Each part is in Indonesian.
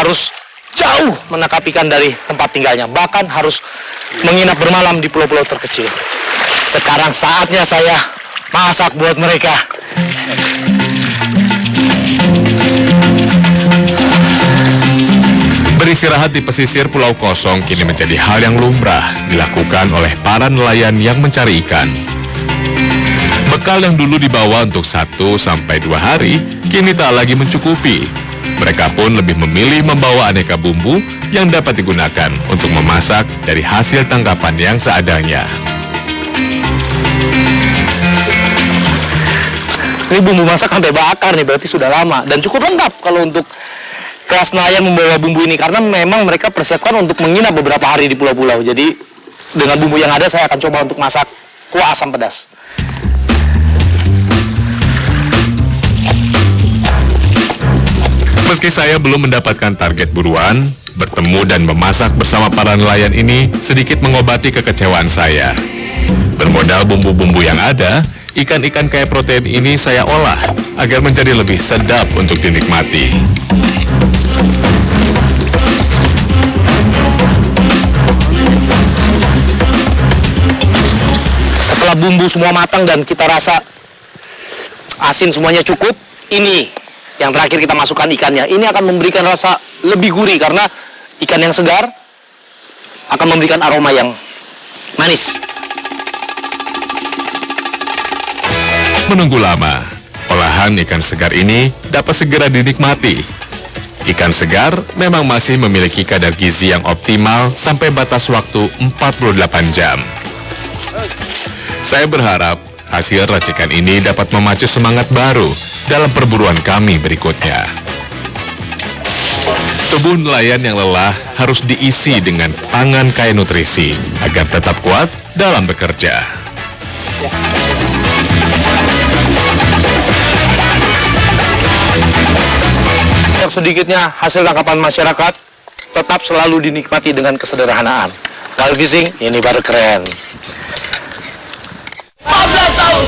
harus jauh menangkap ikan dari tempat tinggalnya. Bahkan harus menginap bermalam di pulau-pulau terkecil. Sekarang saatnya saya masak buat mereka. Beristirahat di pesisir Pulau Kosong kini menjadi hal yang lumrah dilakukan oleh para nelayan yang mencari ikan. Bekal yang dulu dibawa untuk 1 sampai 2 hari, kini tak lagi mencukupi. Mereka pun lebih memilih membawa aneka bumbu yang dapat digunakan untuk memasak dari hasil tangkapan yang seadanya. Ini bumbu masak sampai bakar nih, berarti sudah lama. Dan cukup lengkap kalau untuk kelas nelayan membawa bumbu ini, karena memang mereka persiapkan untuk menginap beberapa hari di pulau-pulau. Jadi dengan bumbu yang ada saya akan coba untuk masak kuah asam pedas. Meski saya belum mendapatkan target buruan, bertemu dan memasak bersama para nelayan ini sedikit mengobati kekecewaan saya. Bermodal bumbu-bumbu yang ada, ikan-ikan kaya protein ini saya olah agar menjadi lebih sedap untuk dinikmati. Setelah bumbu semua matang dan kita rasa asin semuanya cukup, ini yang terakhir kita masukkan ikannya. Ini akan memberikan rasa lebih gurih karena ikan yang segar akan memberikan aroma yang manis. Menunggu lama, olahan ikan segar ini dapat segera dinikmati. Ikan segar memang masih memiliki kadar gizi yang optimal sampai batas waktu 48 jam. Saya berharap hasil racikan ini dapat memacu semangat baru dalam perburuan kami berikutnya. Tubuh nelayan yang lelah harus diisi dengan pangan kaya nutrisi agar tetap kuat dalam bekerja. Sedikitnya hasil tangkapan masyarakat tetap selalu dinikmati dengan kesederhanaan. While fishing, ini baru keren. 14 tahun.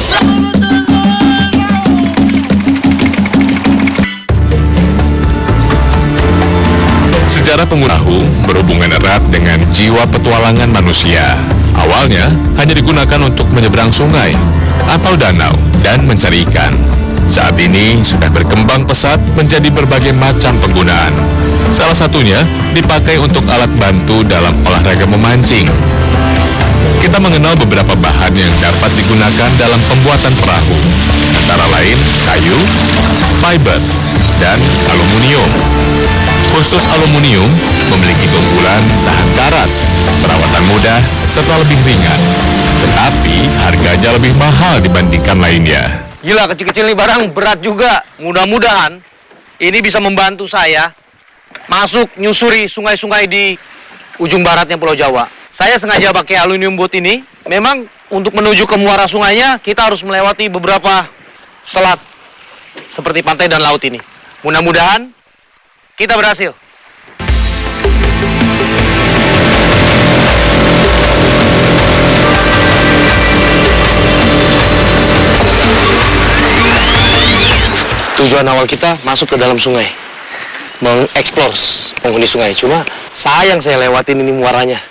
Sejarah pengurahu berhubungan erat dengan jiwa petualangan manusia. Awalnya hanya digunakan untuk menyeberang sungai atau danau dan mencari ikan. Saat ini sudah berkembang pesat menjadi berbagai macam penggunaan. Salah satunya dipakai untuk alat bantu dalam olahraga memancing. Kita mengenal beberapa bahan yang dapat digunakan dalam pembuatan perahu, antara lain kayu, fiber, dan aluminium. Khusus aluminium memiliki keunggulan tahan karat, perawatan mudah, serta lebih ringan. Tetapi harganya lebih mahal dibandingkan lainnya. Gila, kecil-kecil nih barang berat juga. Mudah-mudahan ini bisa membantu saya masuk nyusuri sungai-sungai di ujung baratnya Pulau Jawa. Saya sengaja pakai aluminium boat ini. Memang untuk menuju ke muara sungainya kita harus melewati beberapa selat seperti pantai dan laut ini. Mudah-mudahan kita berhasil. Tujuan awal kita masuk ke dalam sungai, mengeksplor penghuni sungai. Cuma sayang saya lewatin ini muaranya.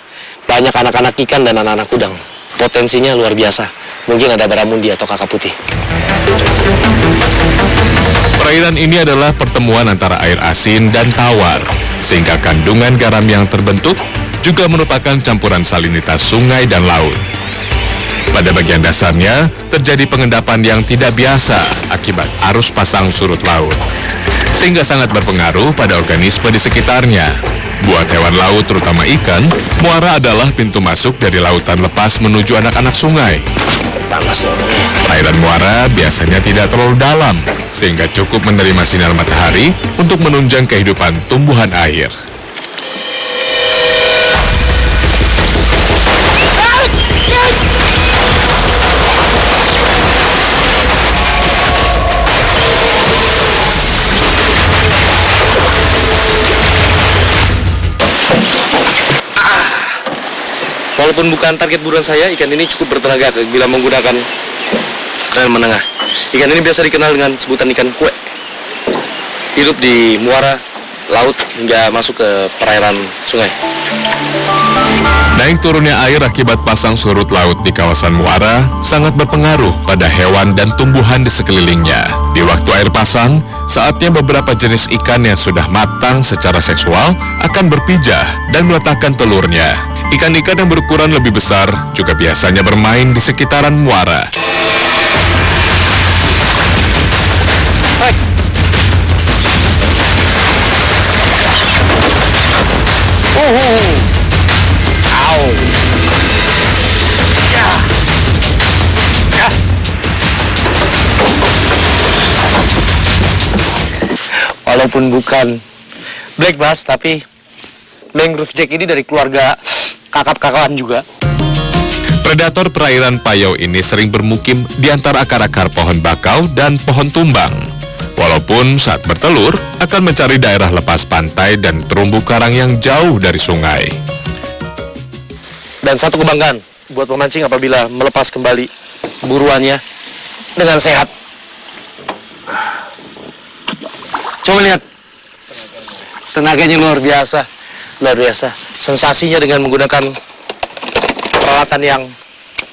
Banyak anak-anak ikan dan anak-anak udang. Potensinya luar biasa. Mungkin ada baramundi atau kakap putih. Perairan ini adalah pertemuan antara air asin dan tawar, sehingga kandungan garam yang terbentuk juga merupakan campuran salinitas sungai dan laut. Pada bagian dasarnya, terjadi pengendapan yang tidak biasa akibat arus pasang surut laut, sehingga sangat berpengaruh pada organisme di sekitarnya. Buat hewan laut, terutama ikan, muara adalah pintu masuk dari lautan lepas menuju anak-anak sungai. Perairan muara biasanya tidak terlalu dalam, sehingga cukup menerima sinar matahari untuk menunjang kehidupan tumbuhan air. Walaupun bukan target buruan saya, ikan ini cukup bertenaga bila menggunakan rel menengah. Ikan ini biasa dikenal dengan sebutan ikan kue. Hidup di muara laut hingga masuk ke perairan sungai. Naik turunnya air akibat pasang surut laut di kawasan muara sangat berpengaruh pada hewan dan tumbuhan di sekelilingnya. Di waktu air pasang, saatnya beberapa jenis ikan yang sudah matang secara seksual akan berpijah dan meletakkan telurnya. Ikan-ikan yang berukuran lebih besar juga biasanya bermain di sekitaran muara. Walaupun bukan black bass, tapi mangrove jack ini dari keluarga kakap-kakapan juga. Predator perairan Payau ini sering bermukim di antara akar-akar pohon bakau dan pohon tumbang. Walaupun saat bertelur akan mencari daerah lepas pantai dan terumbu karang yang jauh dari sungai. Dan satu kebanggaan buat pemancing apabila melepas kembali buruannya dengan sehat. Coba lihat, tenaganya luar biasa, luar biasa. Sensasinya dengan menggunakan peralatan yang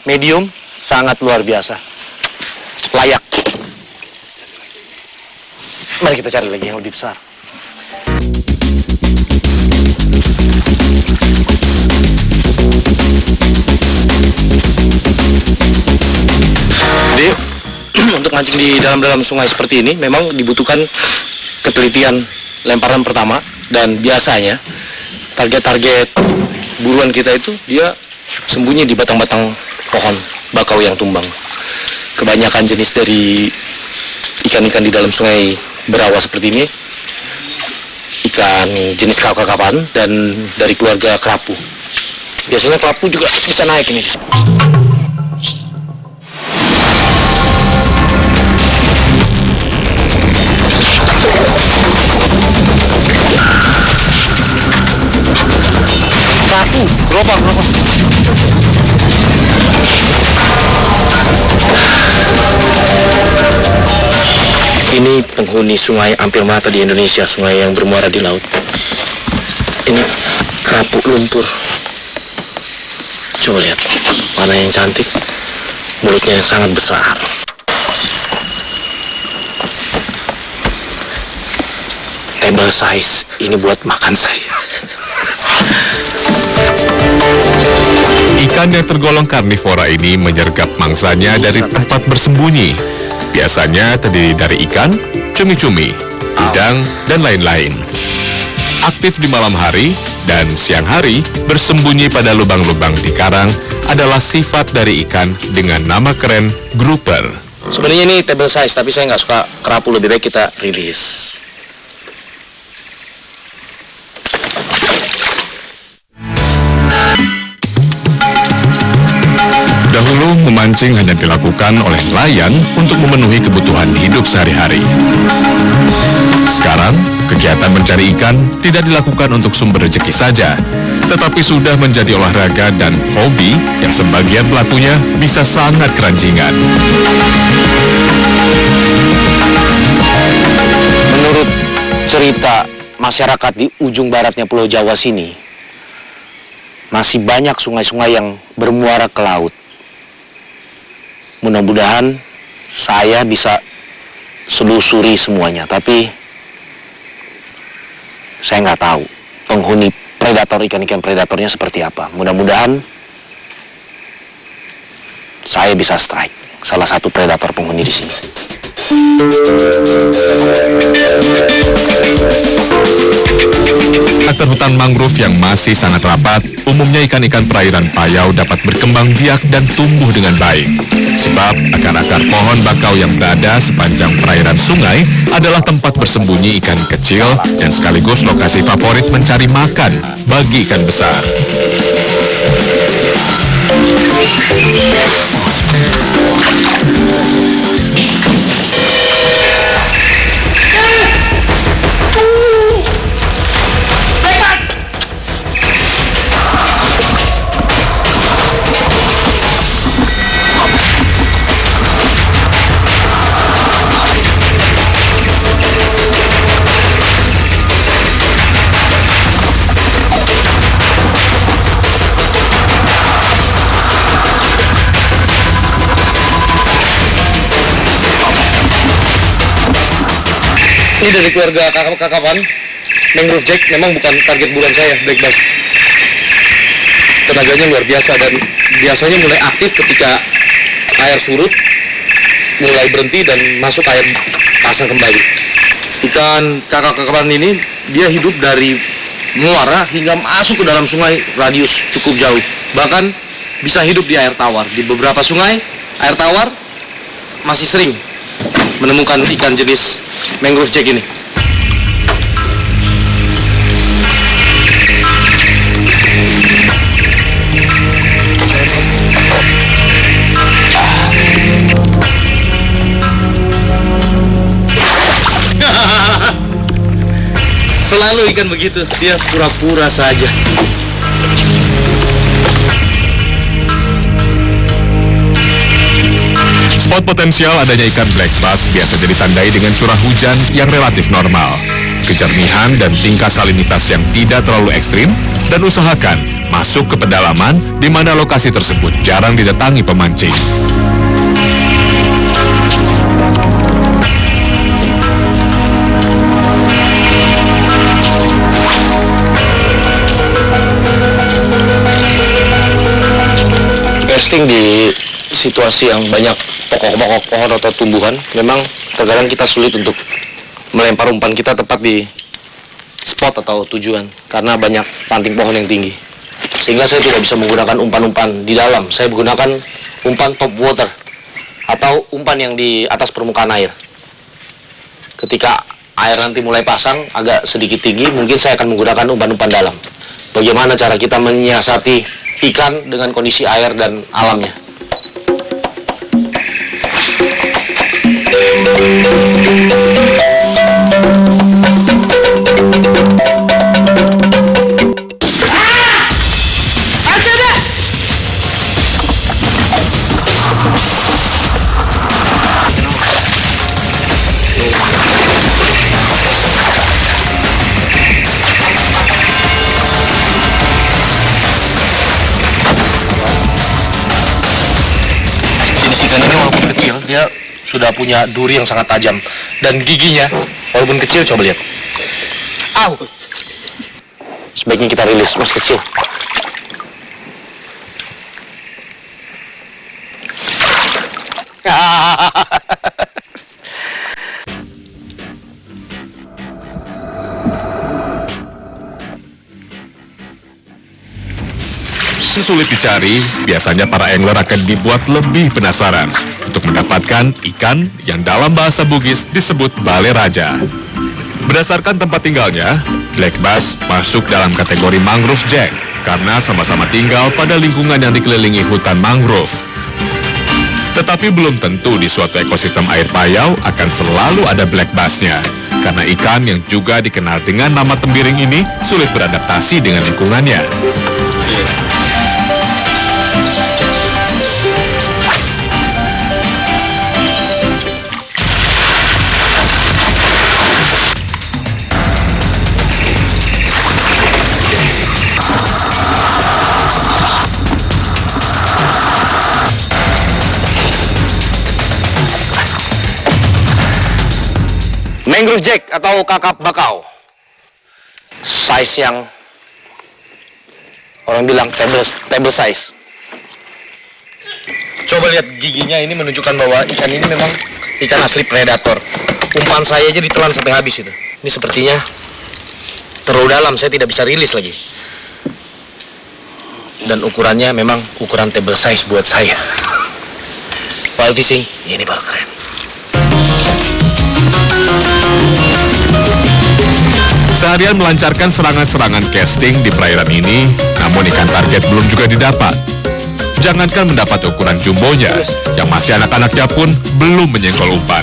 medium sangat luar biasa, layak. Mari kita cari lagi yang lebih besar. Jadi untuk mancing di dalam sungai seperti ini memang dibutuhkan ketelitian lemparan pertama, dan biasanya target-target buruan kita itu dia sembunyi di batang-batang pohon bakau yang tumbang. Kebanyakan jenis dari ikan-ikan di dalam sungai berawa seperti ini ikan jenis kakap-kakapan dan dari keluarga kerapu. Biasanya kerapu juga bisa naik ini. Gerobak. Ini penghuni sungai hampir mata di Indonesia, sungai yang bermuara di laut. Ini kerapu lumpur. Coba lihat, mana yang cantik, mulutnya yang sangat besar. Table size, ini buat makan saya. Ikan yang tergolong karnivora ini menyergap mangsanya dari tempat bersembunyi. Biasanya terdiri dari ikan, cumi-cumi, udang, dan lain-lain. Aktif di malam hari dan siang hari bersembunyi pada lubang-lubang di karang adalah sifat dari ikan dengan nama keren grouper. Sebenarnya ini table size, tapi saya nggak suka kerapu, lebih baik kita rilis. Dahulu memancing hanya dilakukan oleh nelayan untuk memenuhi kebutuhan hidup sehari-hari. Sekarang, kegiatan mencari ikan tidak dilakukan untuk sumber rezeki saja, tetapi sudah menjadi olahraga dan hobi yang sebagian pelakunya bisa sangat keranjingan. Menurut cerita masyarakat di ujung baratnya Pulau Jawa sini, masih banyak sungai-sungai yang bermuara ke laut. Mudah-mudahan saya bisa selusuri semuanya, tapi saya nggak tahu penghuni predator, ikan-ikan predatornya seperti apa. Mudah-mudahan saya bisa strike salah satu predator penghuni di sini. Karakter hutan mangrove yang masih sangat rapat, umumnya ikan-ikan perairan Payau dapat berkembang biak dan tumbuh dengan baik. Sebab akar-akar pohon bakau yang berada sepanjang perairan sungai adalah tempat bersembunyi ikan kecil dan sekaligus lokasi favorit mencari makan bagi ikan besar. dari keluarga kakapan, mangrove jack memang bukan target bulan saya, black bass. Tenaganya luar biasa dan biasanya mulai aktif ketika air surut, mulai berhenti dan masuk air pasang kembali. Ikan kakap-kakapan ini dia hidup dari muara hingga masuk ke dalam sungai radius cukup jauh. Bahkan bisa hidup di air tawar. Di beberapa sungai air tawar masih sering menemukan ikan jenis mangrove jack ini. Selalu ikan begitu, dia pura-pura saja. Spot potensial adanya ikan black bass biasa ditandai dengan curah hujan yang relatif normal, kejernihan dan tingkat salinitas yang tidak terlalu ekstrim, dan usahakan masuk ke pedalaman di mana lokasi tersebut jarang didatangi pemancing. Casting di situasi yang banyak pokok-pokok pohon atau tumbuhan, memang terkadang kita sulit untuk melempar umpan kita tepat di spot atau tujuan karena banyak ranting pohon yang tinggi. Sehingga saya tidak bisa menggunakan umpan-umpan di dalam. Saya menggunakan umpan top water atau umpan yang di atas permukaan air. Ketika air nanti mulai pasang agak sedikit tinggi, mungkin saya akan menggunakan umpan-umpan dalam. Bagaimana cara kita menyiasati ikan dengan kondisi air dan alamnya. Ikan ini walaupun kecil, dia sudah punya duri yang sangat tajam. Dan giginya, walaupun kecil, coba lihat. Au! Sebaiknya kita rilis, masih kecil. Sulit dicari, biasanya para angler akan dibuat lebih penasaran untuk mendapatkan ikan yang dalam bahasa Bugis disebut bale raja. Berdasarkan tempat tinggalnya, black bass masuk dalam kategori mangrove jack karena sama-sama tinggal pada lingkungan yang dikelilingi hutan mangrove. Tetapi belum tentu di suatu ekosistem air payau akan selalu ada black bass-nya, karena ikan yang juga dikenal dengan nama tembiring ini sulit beradaptasi dengan lingkungannya. Mangrove jack atau kakap bakau. Size yang orang bilang table size. Coba lihat giginya, ini menunjukkan bahwa ikan ini memang ikan asli predator. Umpan saya aja ditelan sampai habis itu. Ini sepertinya terlalu dalam, saya tidak bisa rilis lagi. Dan ukurannya memang ukuran table size buat saya. Wild fishing, ini baru keren. Seharian melancarkan serangan-serangan casting di perairan ini, namun ikan target belum juga didapat. Jangankan mendapat ukuran jumbonya, yang masih anak-anaknya pun belum menyenggol umpan.